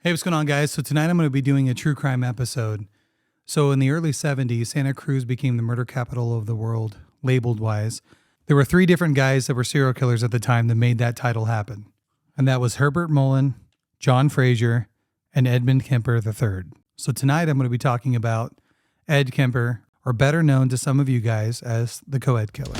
Hey, what's going on, guys? So tonight I'm going to be doing a true crime episode. So in the early 70s, Santa Cruz became the murder capital of the world, labeled wise. There were three different guys that were serial killers at the time that made that title happen. And that was Herbert Mullen, John Frazier, and Edmund Kemper III. So tonight I'm going to be talking about Ed Kemper, or better known to some of you guys as the Co-Ed Killer.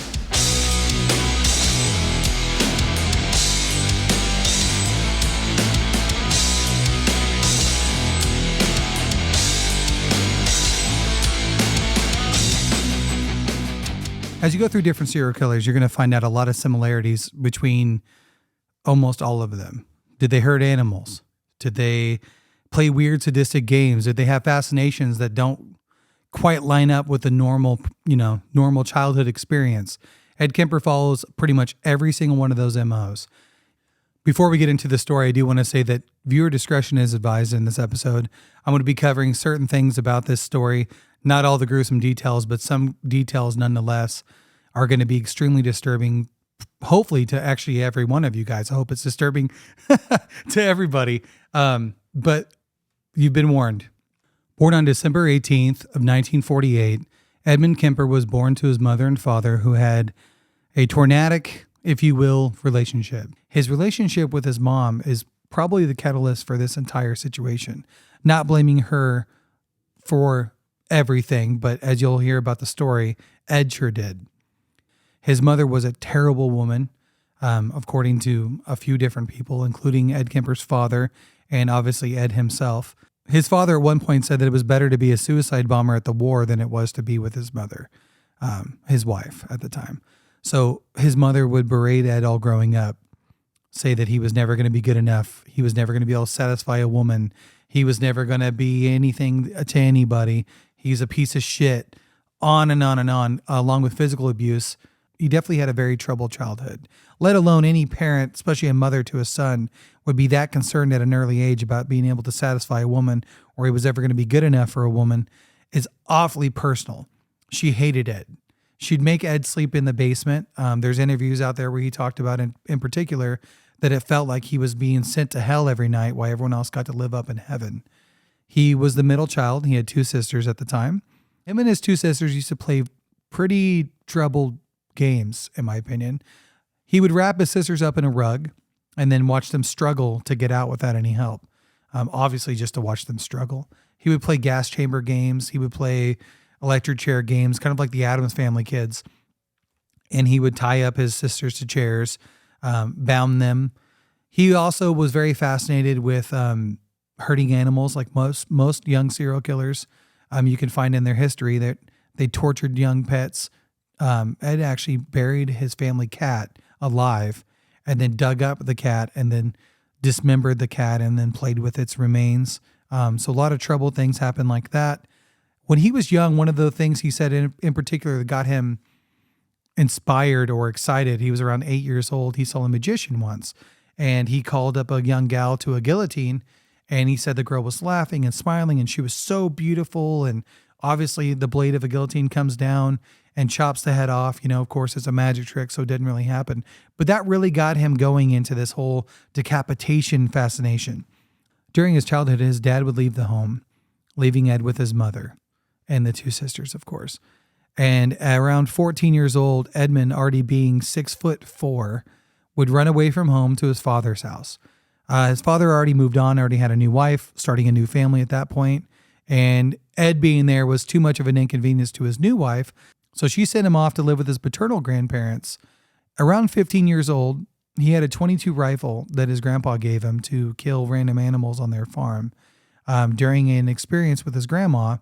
As you go through different serial killers, you're going to find out a lot of similarities between almost all of them. Did they hurt animals? Did they play weird sadistic games? Did they have fascinations that don't quite line up with the normal childhood experience? Ed Kemper follows pretty much every single one of those MOs. Before we get into the story, I do want to say that viewer discretion is advised in this episode. I'm going to be covering certain things about this story. Not all the gruesome details, but some details nonetheless are going to be extremely disturbing, hopefully to actually every one of you guys. I hope it's disturbing to everybody. But you've been warned. Born on December 18th of 1948, Edmund Kemper was born to his mother and father who had a tornadic, if you will, relationship. His relationship with his mom is probably the catalyst for this entire situation. Not blaming her for everything, but as you'll hear about the story, Ed sure did. His mother was a terrible woman, according to a few different people, including Ed Kemper's father and obviously Ed himself. His father at one point said that it was better to be a suicide bomber at the war than it was to be with his mother, his wife at the time. So his mother would berate Ed all growing up, say that he was never going to be good enough. He was never going to be able to satisfy a woman. He was never going to be anything to anybody. He's a piece of shit, on and on and on, along with physical abuse. He definitely had a very troubled childhood, let alone any parent, especially a mother to a son, would be that concerned at an early age about being able to satisfy a woman, or he was ever going to be good enough for a woman, is awfully personal. She hated Ed. She'd make Ed sleep in the basement. There's interviews out there where he talked about in particular that it felt like he was being sent to hell every night while everyone else got to live up in heaven. He was the middle child. He had two sisters at the time. Him and his two sisters used to play pretty troubled games, in my opinion. He would wrap his sisters up in a rug and then watch them struggle to get out without any help. Obviously, just to watch them struggle. He would play gas chamber games. He would play electric chair games, kind of like the Addams Family kids. And he would tie up his sisters to chairs, bound them. He also was very fascinated with hurting animals, like most young serial killers. You can find in their history that they tortured young pets. Ed actually buried his family cat alive and then dug up the cat and then dismembered the cat and then played with its remains. So a lot of troubled things happened like that. When he was young, one of the things he said in particular that got him inspired or excited, he was around 8 years old. He saw a magician once and he called up a young gal to a guillotine. And he said the girl was laughing and smiling and she was so beautiful. And obviously the blade of a guillotine comes down and chops the head off. Of course, it's a magic trick, so it didn't really happen. But that really got him going into this whole decapitation fascination. During his childhood, his dad would leave the home, leaving Ed with his mother and the two sisters, of course. And at around 14 years old, Edmund, already being 6'4", would run away from home to his father's house. His father already moved on, already had a new wife, starting a new family at that point. And Ed being there was too much of an inconvenience to his new wife. So she sent him off to live with his paternal grandparents. Around 15 years old, he had a .22 rifle that his grandpa gave him to kill random animals on their farm during an experience with his grandma,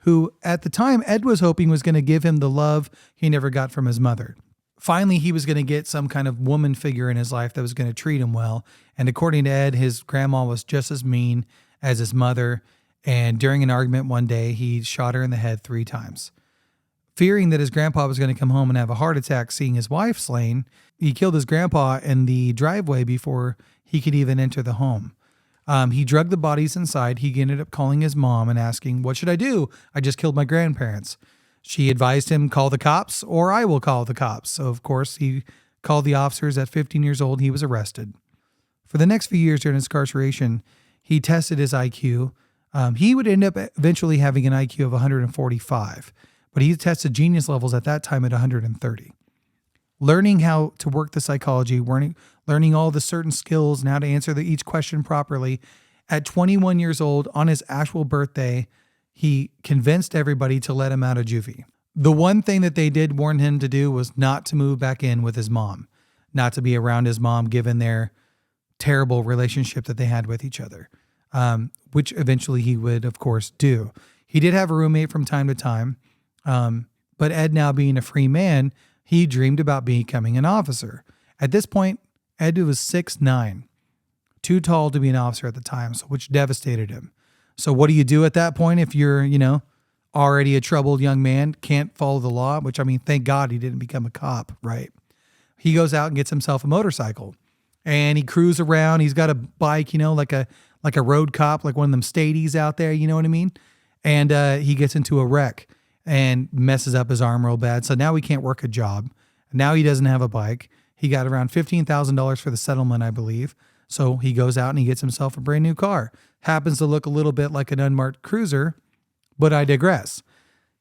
who at the time Ed was hoping was going to give him the love he never got from his mother. Finally, he was going to get some kind of woman figure in his life that was going to treat him well. And according to Ed, his grandma was just as mean as his mother. And during an argument one day, he shot her in the head 3 times. Fearing that his grandpa was going to come home and have a heart attack seeing his wife slain, he killed his grandpa in the driveway before he could even enter the home. He drugged the bodies inside. He ended up calling his mom and asking, "What should I do? I just killed my grandparents." She advised him, "Call the cops or I will call the cops." So, of course, he called the officers. At 15 years old, he was arrested. For the next few years during his incarceration, He tested his IQ. He would end up eventually having an IQ of 145, but he tested genius levels at that time at 130. Learning how to work the psychology, learning all the certain skills and how to answer each question properly. At 21 years old, on his actual birthday, he convinced everybody to let him out of juvie. The one thing that they did warn him to do was not to move back in with his mom, not to be around his mom, given their terrible relationship that they had with each other, which eventually he would, of course, do. He did have a roommate from time to time, but Ed, now being a free man, he dreamed about becoming an officer. At this point, Ed was 6'9", too tall to be an officer at the time, so which devastated him. So what do you do at that point if you're, already a troubled young man, can't follow the law? Which, I mean, thank God he didn't become a cop, right? He goes out and gets himself a motorcycle, and he cruises around. He's got a bike, like a road cop, like one of them Stadies out there, you know what I mean? And he gets into a wreck and messes up his arm real bad. So now he can't work a job. Now he doesn't have a bike. He got around $15,000 for the settlement, I believe. So he goes out and he gets himself a brand new car. Happens to look a little bit like an unmarked cruiser, but I digress.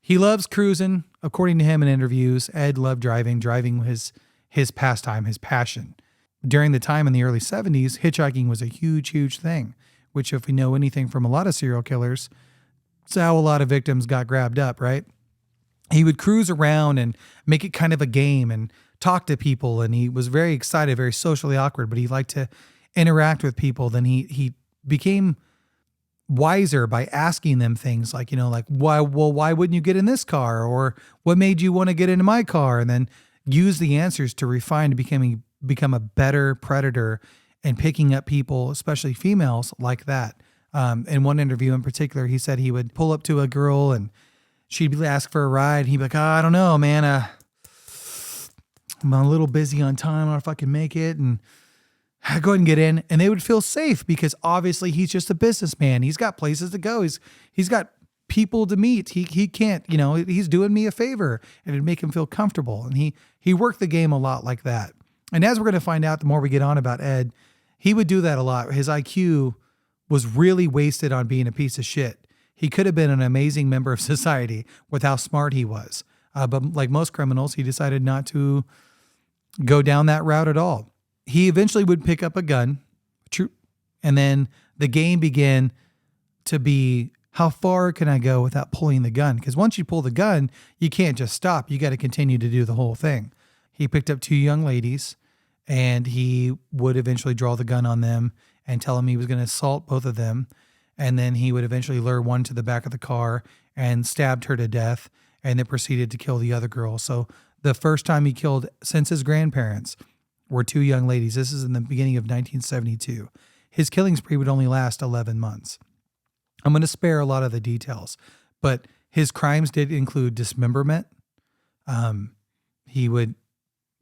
He loves cruising. According to him in interviews, Ed loved driving. Driving was his pastime, his passion. During the time in the early 70s, hitchhiking was a huge, huge thing, which, if we know anything from a lot of serial killers, it's how a lot of victims got grabbed up, right? He would cruise around and make it kind of a game and talk to people, and he was very excited, very socially awkward, but he liked to interact with people. Then he became wiser by asking them things like, why wouldn't you get in this car? Or what made you want to get into my car? And then use the answers to refine to become a better predator and picking up people, especially females, like that. In one interview in particular, he said he would pull up to a girl and she'd ask for a ride. He'd be like, I don't know, man. I'm a little busy on time. I don't know if I can make it. And I go ahead and get in. And they would feel safe because obviously he's just a businessman. He's got places to go. He's got people to meet. He can't, he's doing me a favor, and it'd make him feel comfortable. And he worked the game a lot like that. And as we're going to find out, the more we get on about Ed, he would do that a lot. His IQ was really wasted on being a piece of shit. He could have been an amazing member of society with how smart he was. But like most criminals, he decided not to go down that route at all. He eventually would pick up a gun, and then the game began to be, how far can I go without pulling the gun? Because once you pull the gun, you can't just stop. You got to continue to do the whole thing. He picked up 2 young ladies, and he would eventually draw the gun on them and tell them he was going to assault both of them. And then he would eventually lure one to the back of the car and stabbed her to death, and then proceeded to kill the other girl. So the first time he killed since his grandparents were 2 young ladies. This is in the beginning of 1972. His killing spree would only last 11 months. I'm going to spare a lot of the details, but his crimes did include dismemberment.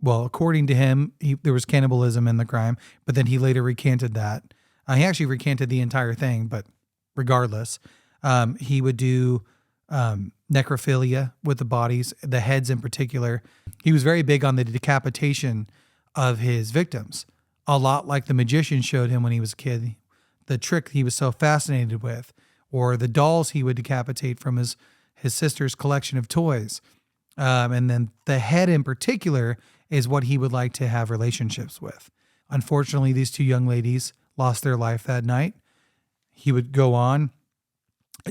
According to him, there was cannibalism in the crime, but then he later recanted that. He actually recanted the entire thing, but regardless, he would do necrophilia with the bodies, the heads in particular. He was very big on the decapitation of his victims, a lot like the magician showed him when he was a kid, the trick he was so fascinated with, or the dolls he would decapitate from his sister's collection of toys. And then the head in particular is what he would like to have relationships with. Unfortunately, these 2 young ladies lost their life that night. He would go on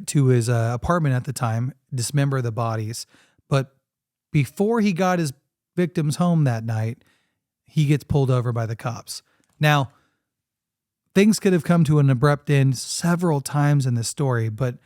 to his apartment at the time, dismember the bodies. But before he got his victims home that night, he gets pulled over by the cops. Now, things could have come to an abrupt end several times in this story, but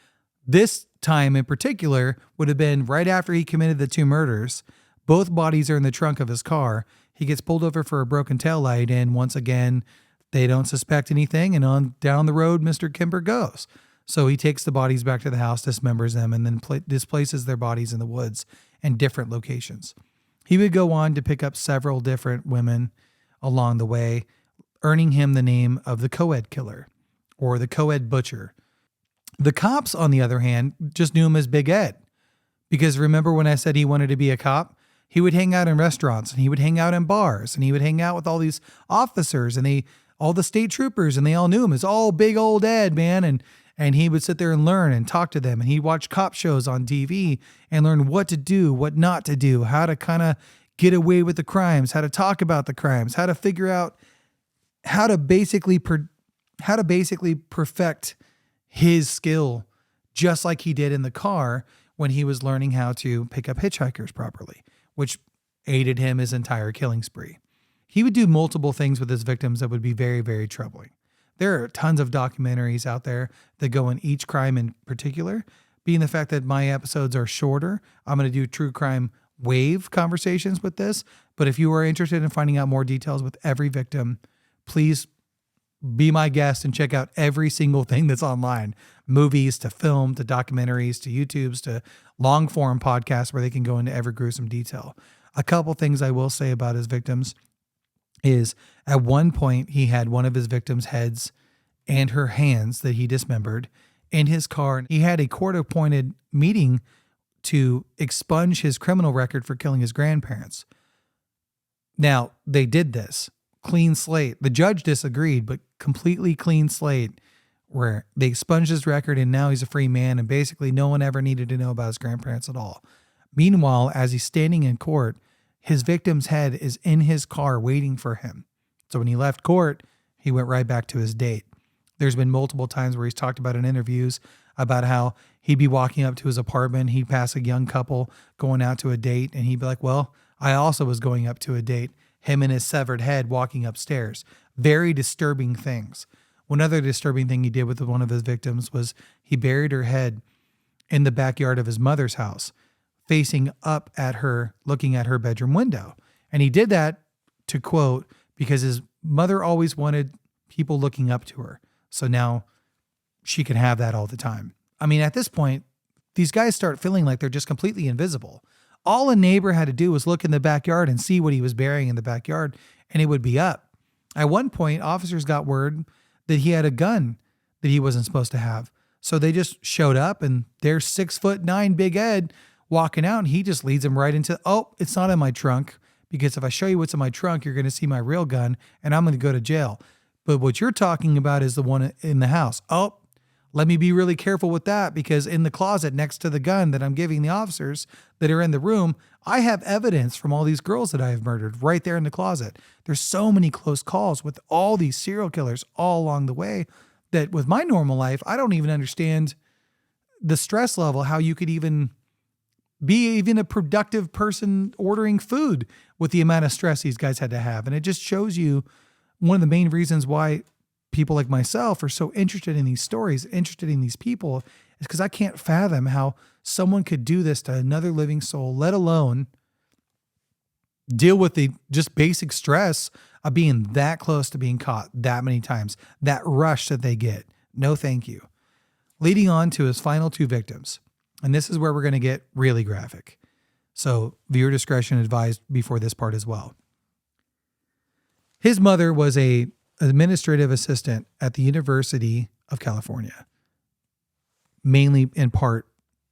this time in particular would have been right after he committed the 2 murders. Both bodies are in the trunk of his car. He gets pulled over for a broken taillight, and once again, they don't suspect anything, and on down the road, Mr. Kemper goes. So he takes the bodies back to the house, dismembers them, and then displaces their bodies in the woods in different locations. He would go on to pick up several different women along the way, earning him the name of the co-ed killer or the co-ed butcher. The cops, on the other hand, just knew him as Big Ed. Because remember when I said he wanted to be a cop? He would hang out in restaurants, and he would hang out in bars, and he would hang out with all these officers, and all the state troopers, and they all knew him as big old Ed, man. And he would sit there and learn and talk to them. And he'd watch cop shows on TV and learn what to do, what not to do, how to kind of get away with the crimes, how to talk about the crimes, how to figure out how to basically perfect his skill, just like he did in the car when he was learning how to pick up hitchhikers properly, which aided him his entire killing spree. He would do multiple things with his victims that would be very, very troubling. There are tons of documentaries out there that go in each crime in particular. Being the fact that my episodes are shorter, I'm going to do true crime wave conversations with this. But if you are interested in finding out more details with every victim, please be my guest and check out every single thing that's online. Movies to film to documentaries to YouTubes to long form podcasts where they can go into every gruesome detail. A couple things I will say about his victims is at one point he had one of his victims' heads and her hands that he dismembered in his car. He had a court-appointed meeting to expunge his criminal record for killing his grandparents. Now, they did this. Clean slate. The judge disagreed, but completely clean slate where they expunged his record and now he's a free man and basically no one ever needed to know about his grandparents at all. Meanwhile, as he's standing in court, his victim's head is in his car waiting for him. So when he left court, he went right back to his date. There's been multiple times where he's talked about in interviews about how he'd be walking up to his apartment, he'd pass a young couple going out to a date, and he'd be like, well, I also was going up to a date. Him and his severed head walking upstairs. Very disturbing things. One other disturbing thing he did with one of his victims was he buried her head in the backyard of his mother's house, facing up at her, looking at her bedroom window. And he did that, to quote, because his mother always wanted people looking up to her. So now she can have that all the time. I mean, at this point, these guys start feeling like they're just completely invisible. All a neighbor had to do was look in the backyard and see what he was burying in the backyard, and it would be up. At one point, officers got word that he had a gun that he wasn't supposed to have. So they just showed up, and there's 6'9" Big Ed walking out, and he just leads them right into, oh, it's not in my trunk, because if I show you what's in my trunk, you're going to see my real gun, and I'm going to go to jail. But what you're talking about is the one in the house. Oh, let me be really careful with that, because in the closet next to the gun that I'm giving the officers that are in the room, I have evidence from all these girls that I have murdered right there in the closet. There's so many close calls with all these serial killers all along the way that with my normal life, I don't even understand the stress level, how you could even be even a productive person ordering food with the amount of stress these guys had to have. And it just shows you one of the main reasons why people like myself are so interested in these stories, interested in these people, is because I can't fathom how someone could do this to another living soul, let alone deal with the just basic stress of being that close to being caught that many times, that rush that they get. No, thank you. Leading on to his final two victims. And this is where we're going to get really graphic. So viewer discretion advised before this part as well. His mother was an administrative assistant at the University of California, mainly in part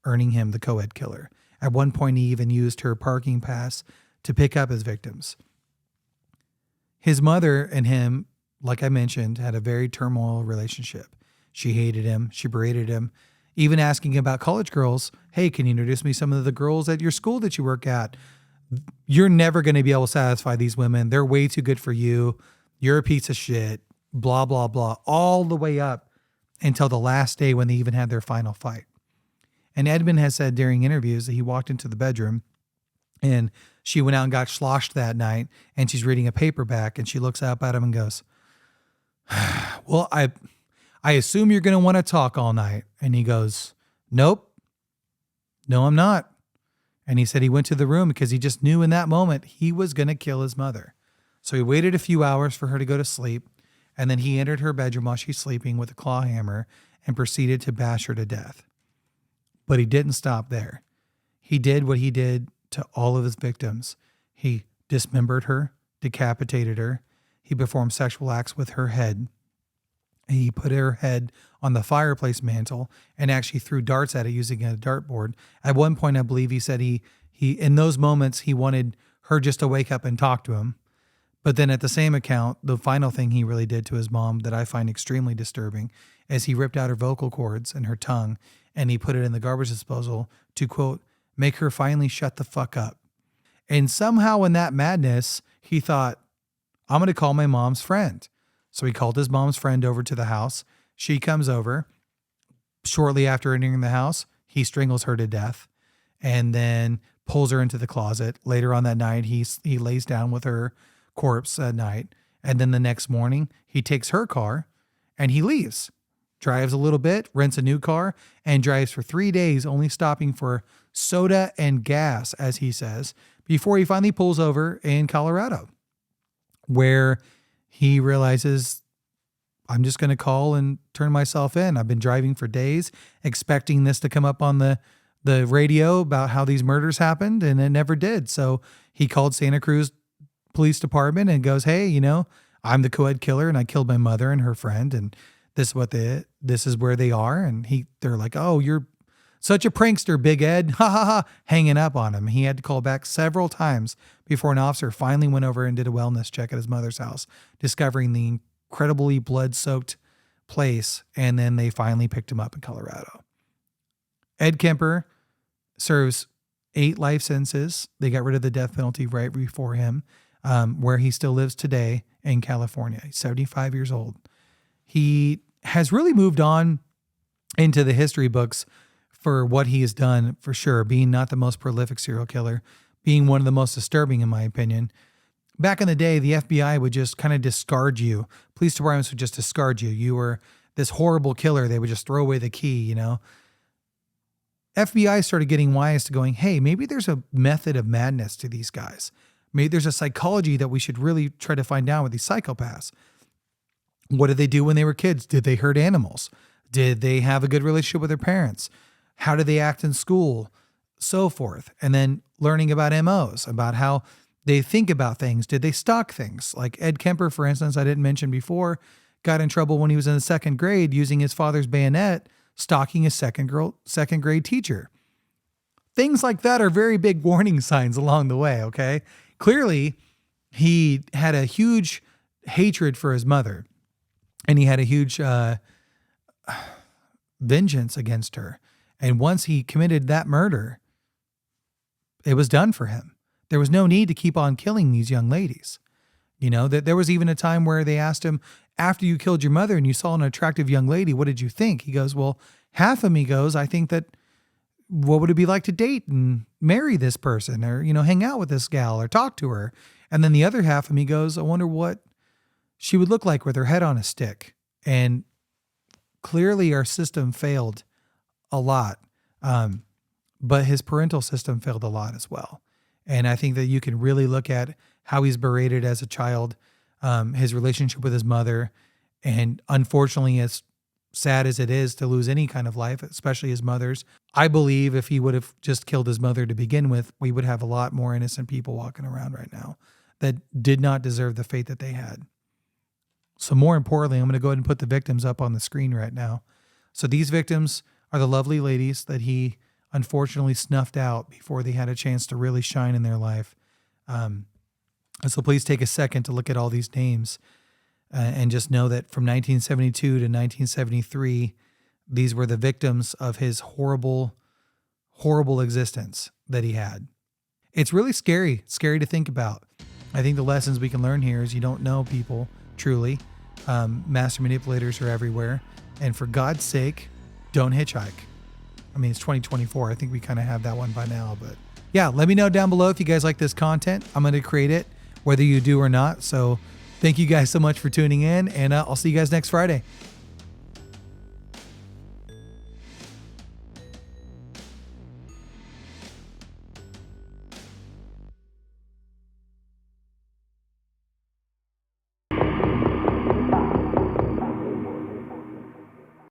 earning him the co-ed killer. At one point, he even used her parking pass to pick up his victims. His mother and him, like I mentioned, had a very turmoil relationship. She hated him. She berated him, even asking about college girls. Hey, can you introduce me some of the girls at your school that you work at? You're never going to be able to satisfy these women. They're way too good for you. You're a piece of shit. Blah, blah, blah. All the way up until the last day when they even had their final fight. And Edmund has said during interviews that he walked into the bedroom and she went out and got sloshed that night, and she's reading a paperback, and she looks up at him and goes, well, I assume you're going to want to talk all night. And he goes, nope. No, I'm not. And he said he went to the room because he just knew in that moment he was going to kill his mother. So he waited a few hours for her to go to sleep, and then he entered her bedroom while she's sleeping with a claw hammer and proceeded to bash her to death. But he didn't stop there. He did what he did to all of his victims. He dismembered her, decapitated her. He performed sexual acts with her head. He put her head on the fireplace mantle and actually threw darts at it using a dartboard. At one point, I believe he said he in those moments, he wanted her just to wake up and talk to him. But then at the same account, the final thing he really did to his mom that I find extremely disturbing is he ripped out her vocal cords and her tongue and he put it in the garbage disposal to, quote, make her finally shut the fuck up. And somehow in that madness, he thought, I'm going to call my mom's friend. So he called his mom's friend over to the house. She comes over. Shortly after entering the house, he strangles her to death and then pulls her into the closet. Later on that night, he lays down with her corpse at night. And then the next morning, he takes her car and he leaves. Drives a little bit, rents a new car, and drives for 3 days, only stopping for soda and gas, as he says, before he finally pulls over in Colorado, where he realizes, I'm just going to call and turn myself in. I've been driving for days, expecting this to come up on the radio about how these murders happened, and it never did. So he called Santa Cruz Police Department and goes, hey, I'm the co-ed killer and I killed my mother and her friend, and this is where they are. And they're like, oh, you're such a prankster, Big Ed, ha ha ha, hanging up on him. He had to call back several times before an officer finally went over and did a wellness check at his mother's house, discovering the incredibly blood-soaked place, and then they finally picked him up in Colorado. Ed Kemper serves 8 life sentences. They got rid of the death penalty right before him, where he still lives today in California. He's 75 years old. He has really moved on into the history books for what he has done, for sure, being not the most prolific serial killer, being one of the most disturbing, in my opinion. Back in the day, the FBI would just kind of discard you. Police departments would just discard you. You were this horrible killer. They would just throw away the key, FBI started getting wise to going, hey, maybe there's a method of madness to these guys. Maybe there's a psychology that we should really try to find out with these psychopaths. What did they do when they were kids? Did they hurt animals? Did they have a good relationship with their parents? How did they act in school? So forth. And then learning about MOs, about how they think about things. Did they stalk things? Like Ed Kemper, for instance, I didn't mention before, got in trouble when he was in the 2nd grade using his father's bayonet, stalking his second grade teacher. Things like that are very big warning signs along the way, okay? Clearly, he had a huge hatred for his mother, and he had a huge vengeance against her. And once he committed that murder, it was done for him. There was no need to keep on killing these young ladies. That there was even a time where they asked him, after you killed your mother and you saw an attractive young lady, what did you think? He goes, well, half of me goes, I think that what would it be like to date and marry this person, or, hang out with this gal or talk to her? And then the other half of me goes, I wonder what she would look like with her head on a stick. And clearly our system failed a lot. But his parental system failed a lot as well. And I think that you can really look at how he's berated as a child, his relationship with his mother. And unfortunately, as sad as it is to lose any kind of life, especially his mother's, I believe if he would have just killed his mother to begin with, we would have a lot more innocent people walking around right now that did not deserve the fate that they had. So more importantly, I'm going to go ahead and put the victims up on the screen right now. So these victims are the lovely ladies that he unfortunately snuffed out before they had a chance to really shine in their life. So please take a second to look at all these names and just know that from 1972 to 1973, these were the victims of his horrible, horrible existence that he had. It's really scary to think about. I think the lessons we can learn here is you don't know people truly. Master manipulators are everywhere. And for God's sake, don't hitchhike. I mean, it's 2024. I think we kind of have that one by now. But yeah, let me know down below if you guys like this content. I'm going to create it, whether you do or not. So thank you guys so much for tuning in, and I'll see you guys next Friday.